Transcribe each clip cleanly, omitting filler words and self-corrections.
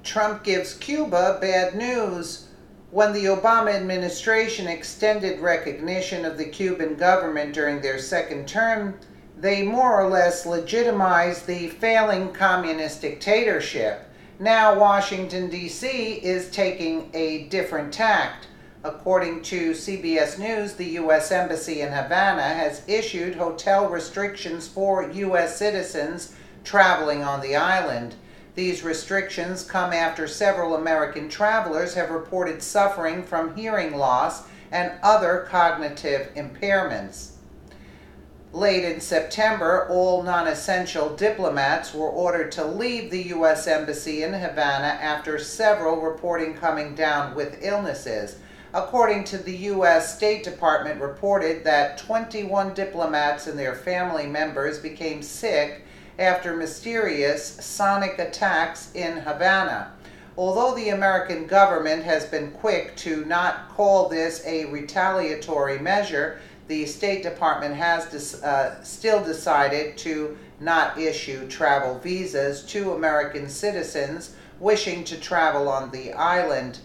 Trump gives Cuba bad news. When the Obama administration extended recognition of the Cuban government during their second term, they more or less legitimized the failing communist dictatorship. Now Washington, D.C. is taking a different tact. According to CBS News, the U.S. Embassy in Havana has issued hotel restrictions for U.S. citizens traveling on the island. These restrictions come after several American travelers have reported suffering from hearing loss and other cognitive impairments. Late in September, all non-essential diplomats were ordered to leave the U.S. Embassy in Havana after several reporting coming down with illnesses. According to the U.S. State Department, reported that 21 diplomats and their family members became sick after mysterious sonic attacks in Havana. Although the American government has been quick to not call this a retaliatory measure, the State Department has still decided to not issue travel visas to American citizens wishing to travel on the island.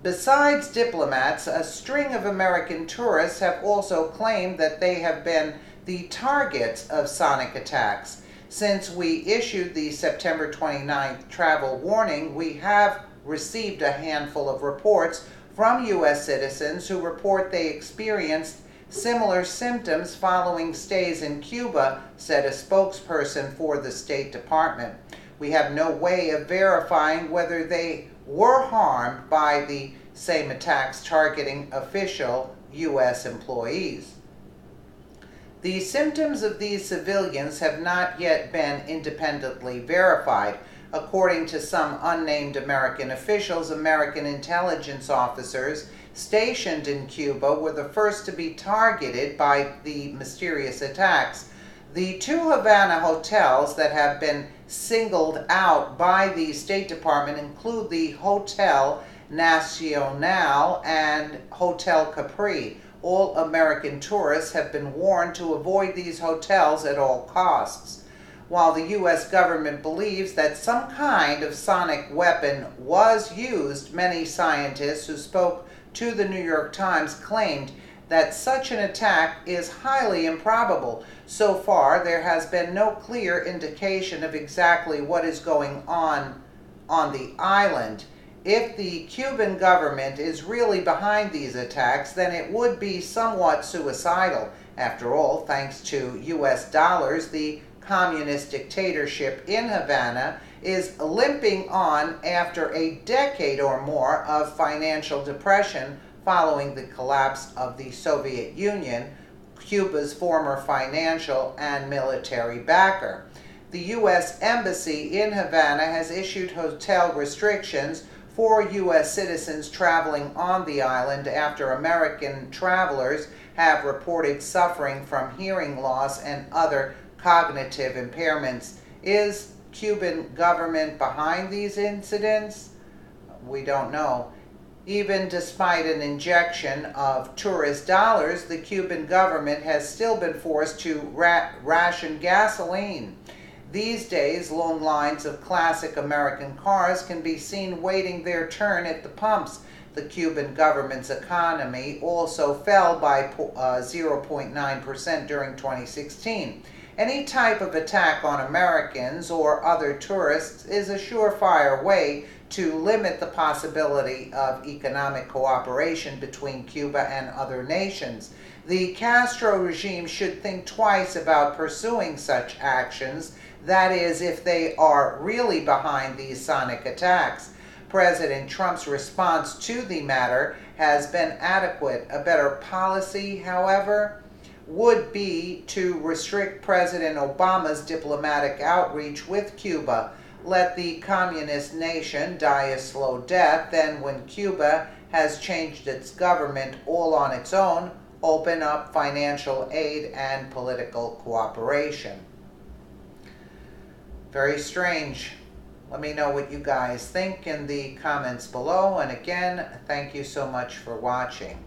Besides diplomats, a string of American tourists have also claimed that they have been the targets of sonic attacks. Since we issued the September 29th travel warning, we have received a handful of reports from U.S. citizens who report they experienced similar symptoms following stays in Cuba, said a spokesperson for the State Department. We have no way of verifying whether they were harmed by the same attacks targeting official U.S. employees. The symptoms of these civilians have not yet been independently verified. According to some unnamed American officials, American intelligence officers stationed in Cuba were the first to be targeted by the mysterious attacks. The two Havana hotels that have been singled out by the State Department include the Hotel Nacional and Hotel Capri. All American tourists have been warned to avoid these hotels at all costs. While the U.S. government believes that some kind of sonic weapon was used, many scientists who spoke to the New York Times claimed that such an attack is highly improbable. So far, there has been no clear indication of exactly what is going on the island. If the Cuban government is really behind these attacks, then it would be somewhat suicidal. After all, thanks to U.S. dollars, the communist dictatorship in Havana is limping on after a decade or more of financial depression following the collapse of the Soviet Union, Cuba's former financial and military backer. The U.S. Embassy in Havana has issued hotel restrictions for U.S. citizens traveling on the island after American travelers have reported suffering from hearing loss and other cognitive impairments. Is Cuban government behind these incidents? We don't know. Even despite an injection of tourist dollars, the Cuban government has still been forced to ration gasoline. These days, long lines of classic American cars can be seen waiting their turn at the pumps. The Cuban government's economy also fell by 0.9% during 2016. Any type of attack on Americans or other tourists is a surefire way to limit the possibility of economic cooperation between Cuba and other nations. The Castro regime should think twice about pursuing such actions, that is, if they are really behind these sonic attacks. President Trump's response to the matter has been adequate. A better policy, however, would be to restrict President Obama's diplomatic outreach with Cuba. Let the communist nation die a slow death, then when Cuba has changed its government all on its own, open up financial aid and political cooperation. Very strange. Let me know what you guys think in the comments below. And again, thank you so much for watching.